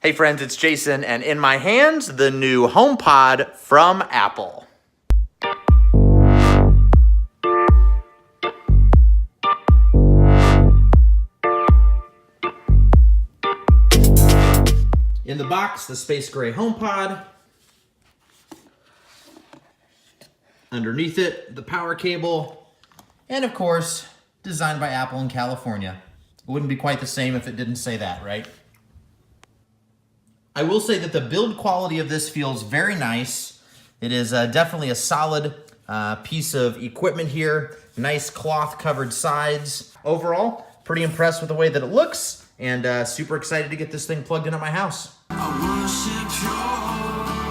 Hey friends, it's Jason, and in my hands, the new HomePod from Apple. In the box, the space gray HomePod. Underneath it, the power cable. And of course, designed by Apple in California. It wouldn't be quite the same if it didn't say that, right? I will say that the build quality of this feels very nice. It is definitely a solid piece of equipment here. Nice cloth covered sides. Overall, pretty impressed with the way that it looks and super excited to get this thing plugged in at my house. I worship your